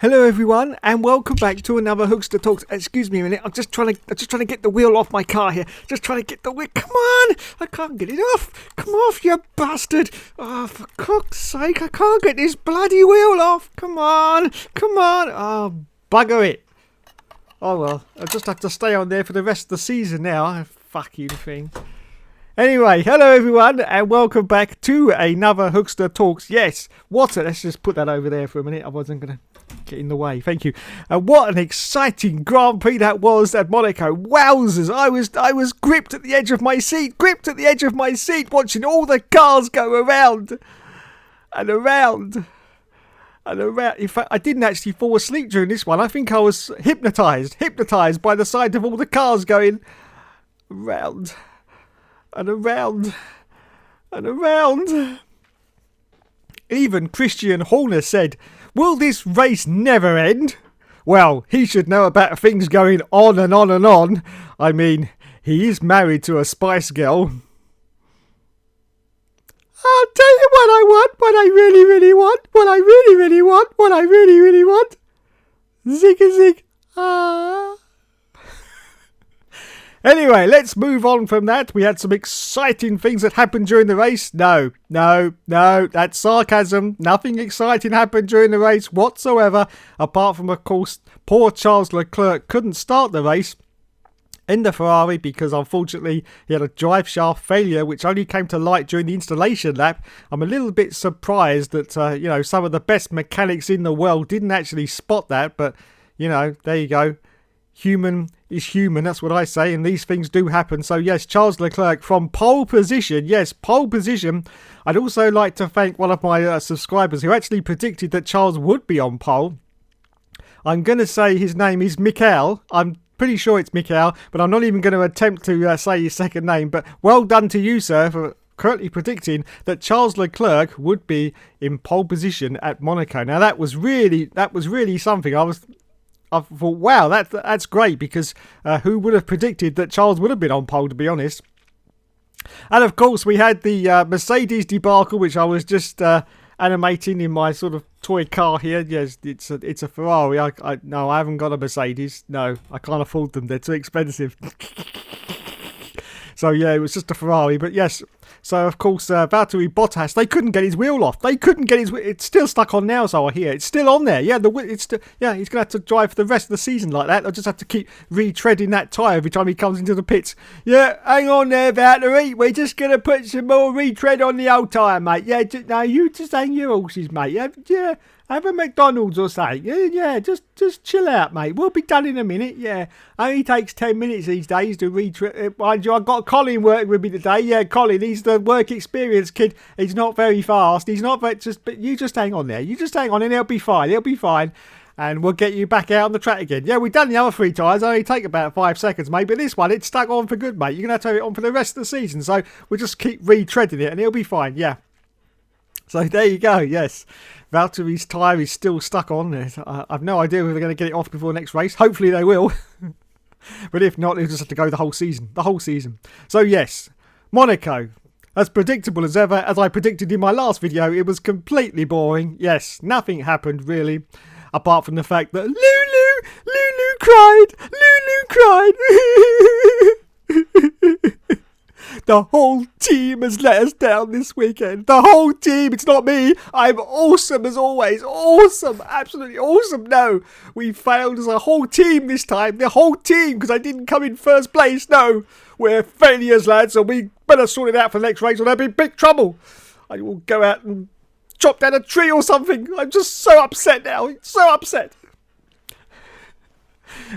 Hello everyone, and welcome back to another Hookster Talks. Excuse me a minute, I'm just trying to get the wheel off my car here. Just trying to get the wheel. Come on, I can't get it off. Come off, you bastard! Oh, for cock's sake, I can't get this bloody wheel off. Come on. Oh, bugger it. Oh well, I'll just have to stay on there for the rest of the season now. Fucking thing. Anyway, hello everyone, and welcome back to another Hookster Talks. Yes, let's just put that over there for a minute. I wasn't going to get in the way. Thank you. And what an exciting Grand Prix that was at Monaco. Wowzers, I was gripped at the edge of my seat, watching all the cars go around and around and around. In fact, I didn't actually fall asleep during this one. I think I was hypnotised by the sight of all the cars going around and around and around. Even Christian Horner said, "Will this race never end?" Well, he should know about things going on and on and on. I mean, he is married to a Spice Girl. I'll tell you what I want, what I really, really want, what I really, really want, what I really, really want. Zig-a-zig. Ah. Anyway, let's move on from that. We had some exciting things that happened during the race. No, that's sarcasm. Nothing exciting happened during the race whatsoever, apart from, of course, poor Charles Leclerc couldn't start the race in the Ferrari because, unfortunately, he had a drive shaft failure, which only came to light during the installation lap. I'm a little bit surprised that, some of the best mechanics in the world didn't actually spot that, but, there you go. Human is human, that's what I say, and these things do happen. So yes, Charles Leclerc from pole position. Yes, pole position. I'd also like to thank one of my subscribers who actually predicted that Charles would be on pole. I'm going to say his name is Mikhail. I'm pretty sure it's Mikhail, but I'm not even going to attempt to say his second name. But well done to you, sir, for correctly predicting that Charles Leclerc would be in pole position at Monaco. Now that was really something. I thought, wow, that's great, because who would have predicted that Charles would have been on pole, to be honest? And of course, we had the Mercedes debacle, which I was just animating in my sort of toy car here. Yes, it's a Ferrari. No, I haven't got a Mercedes. No, I can't afford them. They're too expensive. So yeah, it was just a Ferrari. But yes, so of course, Valtteri Bottas, they couldn't get his wheel off. It's still stuck on now, so I hear. It's still on there. Yeah, he's going to have to drive for the rest of the season like that. I'll just have to keep retreading that tyre every time he comes into the pits. Yeah, hang on there, Valtteri. We're just going to put some more retread on the old tyre, mate. Yeah, you just hang your horses, mate. Yeah. Have a McDonald's or something. Yeah, just chill out, mate. We'll be done in a minute. Yeah, only takes 10 minutes these days to retread. Mind you, I've got Colin working with me today. Yeah, Colin, he's the work experience kid. He's not very fast. He's not very, but you just hang on there. You just hang on and it'll be fine. And we'll get you back out on the track again. Yeah, we've done the other 3 tyres. Only take about 5 seconds, mate. But this one, it's stuck on for good, mate. You're going to have to have it on for the rest of the season. So we'll just keep retreading it and it'll be fine. Yeah. So there you go, yes. Valtteri's tyre is still stuck on. I've no idea if they're going to get it off before the next race. Hopefully they will. But if not, they'll just have to go the whole season. So yes, Monaco. As predictable as ever, as I predicted in my last video, it was completely boring. Yes, nothing happened really, apart from the fact that Lulu cried. The whole team has let us down this weekend. The whole team. It's not me. I'm awesome as always. Awesome. Absolutely awesome. No, we failed as a whole team this time. The whole team, because I didn't come in first place. No, we're failures, lads, so we better sort it out for the next race or there'll be big trouble. I will go out and chop down a tree or something. I'm just so upset now. So upset.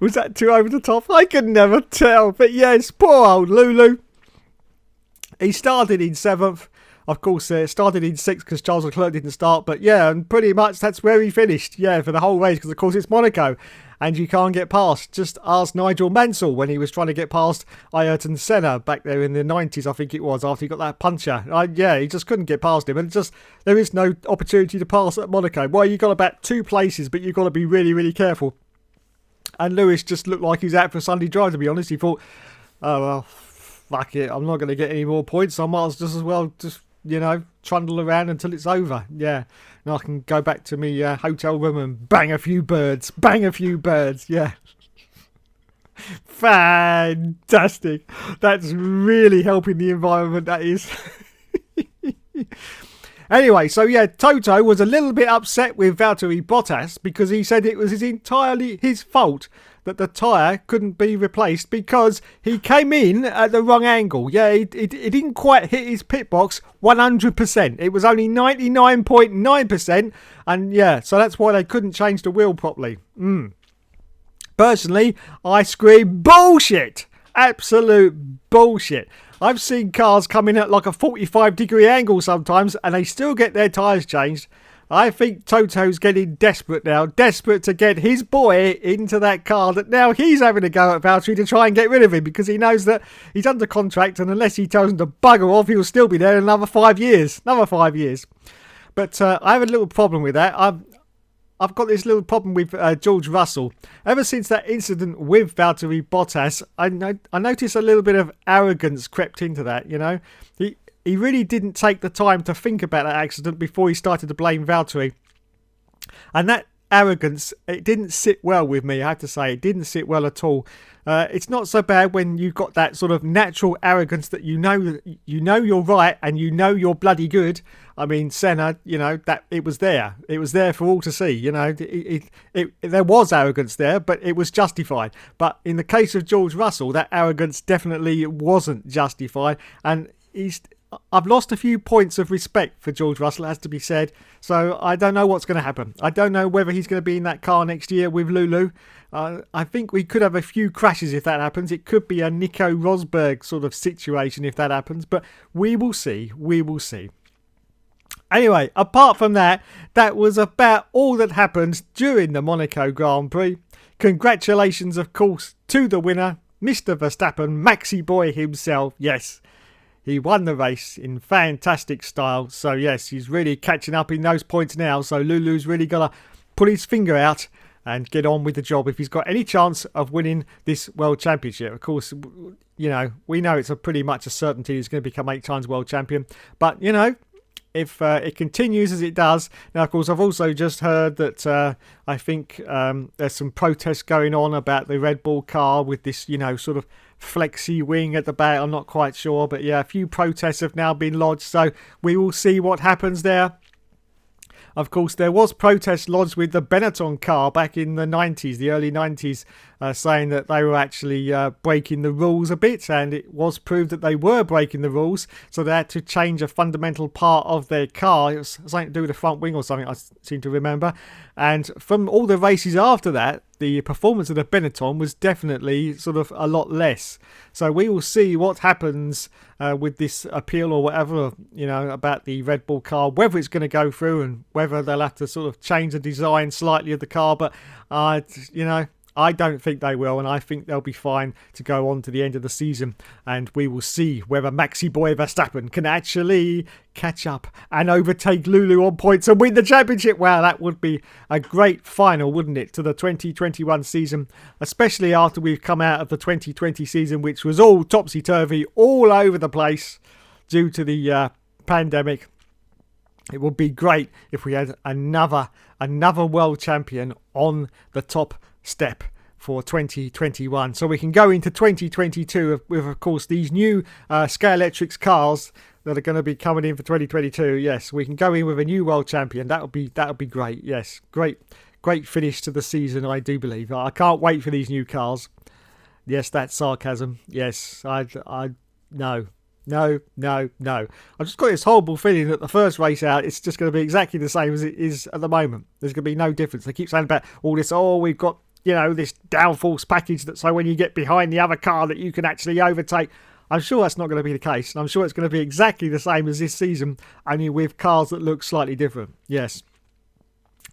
Was that too over the top? I could never tell. But yes, poor old Lulu. He started in 7th. Of course, started in 6th because Charles Leclerc didn't start. But yeah, and pretty much that's where he finished. Yeah, for the whole race, because of course it's Monaco. And you can't get past. Just ask Nigel Mansell when he was trying to get past Ayrton Senna back there in the 90s, I think it was, after he got that puncher. He just couldn't get past him. And there is no opportunity to pass at Monaco. Well, you got about 2 places, but you've got to be really, really careful. And Lewis just looked like he's out for a Sunday drive, to be honest. He thought, oh, well, fuck it, I'm not going to get any more points. I might as well just trundle around until it's over. Yeah, and I can go back to me hotel room and bang a few birds. Yeah. Fantastic. That's really helping the environment, that is. Anyway, so yeah, Toto was a little bit upset with Valtteri Bottas because he said it was entirely his fault that the tyre couldn't be replaced because he came in at the wrong angle. Yeah, it didn't quite hit his pit box 100%. It was only 99.9%, and yeah, so that's why they couldn't change the wheel properly. Personally, I scream bullshit. Absolute bullshit. I've seen cars come in at like a 45-degree angle sometimes and they still get their tyres changed. I think Toto's getting desperate now. Desperate to get his boy into that car that now he's having to go at Valtteri to try and get rid of him because he knows that he's under contract and unless he tells him to bugger off, he'll still be there in another 5 years. But I have a little problem with that. I've got this little problem with George Russell. Ever since that incident with Valtteri Bottas, I noticed a little bit of arrogance crept into that, you know. He really didn't take the time to think about that accident before he started to blame Valtteri. And that arrogance, it didn't sit well with me, I have to say. It didn't sit well at all. It's not so bad when you've got that sort of natural arrogance that you know you're right and you know you're bloody good. I mean, Senna, you know, that it was there. It was there for all to see, you know. There was arrogance there, but it was justified. But in the case of George Russell, that arrogance definitely wasn't justified. And I've lost a few points of respect for George Russell, it has to be said. So I don't know what's going to happen. I don't know whether he's going to be in that car next year with Lulu. I think we could have a few crashes if that happens. It could be a Nico Rosberg sort of situation if that happens. But we will see. Anyway, apart from that, that was about all that happened during the Monaco Grand Prix. Congratulations, of course, to the winner, Mr. Verstappen, Maxi Boy himself. Yes, he won the race in fantastic style. So yes, he's really catching up in those points now. So Lulu's really got to put his finger out and get on with the job if he's got any chance of winning this World Championship. Of course, you know, we know it's pretty much a certainty he's going to become 8 times World Champion. But, you know, if it continues as it does. Now, of course, I've also just heard that I think there's some protests going on about the Red Bull car with this, you know, sort of flexi wing at the back. I'm not quite sure. But yeah, a few protests have now been lodged. So we will see what happens there. Of course, there was protest lodged with the Benetton car back in the 90s, the early 90s, saying that they were actually breaking the rules a bit, and it was proved that they were breaking the rules, so they had to change a fundamental part of their car. It was something to do with the front wing or something, I seem to remember. And from all the races after that, the performance of the Benetton was definitely sort of a lot less. So we will see what happens with this appeal or whatever, you know, about the Red Bull car, whether it's going to go through and whether they'll have to sort of change the design slightly of the car. But, you know, I don't think they will, and I think they'll be fine to go on to the end of the season. And we will see whether Maxi Boy Verstappen can actually catch up and overtake Lulu on points and win the championship. Wow, that would be a great final, wouldn't it, to the 2021 season, especially after we've come out of the 2020 season, which was all topsy-turvy, all over the place due to the pandemic. It would be great if we had another world champion on the top step for 2021, so we can go into 2022 with, of course, these new Scalextric cars that are going to be coming in for 2022. Yes, we can go in with a new world champion. That would be great. Yes, great finish to the season, I do believe. I can't wait for these new cars. Yes, that's sarcasm. Yes, no. I've just got this horrible feeling that the first race out, it's just going to be exactly the same as it is at the moment. There's going to be no difference. They keep saying about all this, we've got, you know, this downforce package that so when you get behind the other car that you can actually overtake. I'm sure that's not going to be the case. And I'm sure it's going to be exactly the same as this season, only with cars that look slightly different. Yes.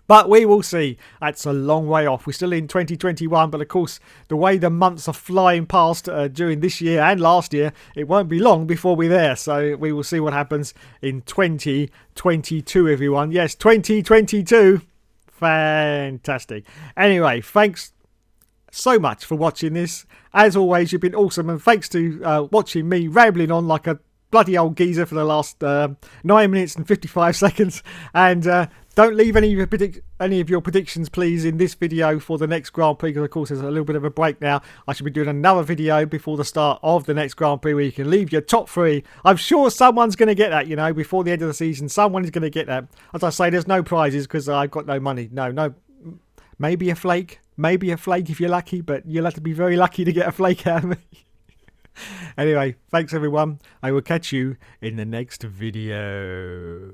But we will see. That's a long way off. We're still in 2021, but of course, the way the months are flying past during this year and last year, it won't be long before we're there. So we will see what happens in 2022, everyone. Yes, 2022. Fantastic. Anyway, thanks so much for watching this. As always, you've been awesome, and thanks to watching me rambling on like a bloody old geezer for the last 9 minutes and 55 seconds. And don't leave any of your predictions, please, in this video for the next Grand Prix, because of course there's a little bit of a break now. I should be doing another video before the start of the next Grand Prix where you can leave your top 3. I'm sure someone's going to get that, you know, before the end of the season. Someone is going to get that. As I say, there's no prizes because I've got no money. No. Maybe a flake. Maybe a flake if you're lucky, but you'll have to be very lucky to get a flake out of me. Anyway, thanks everyone. I will catch you in the next video.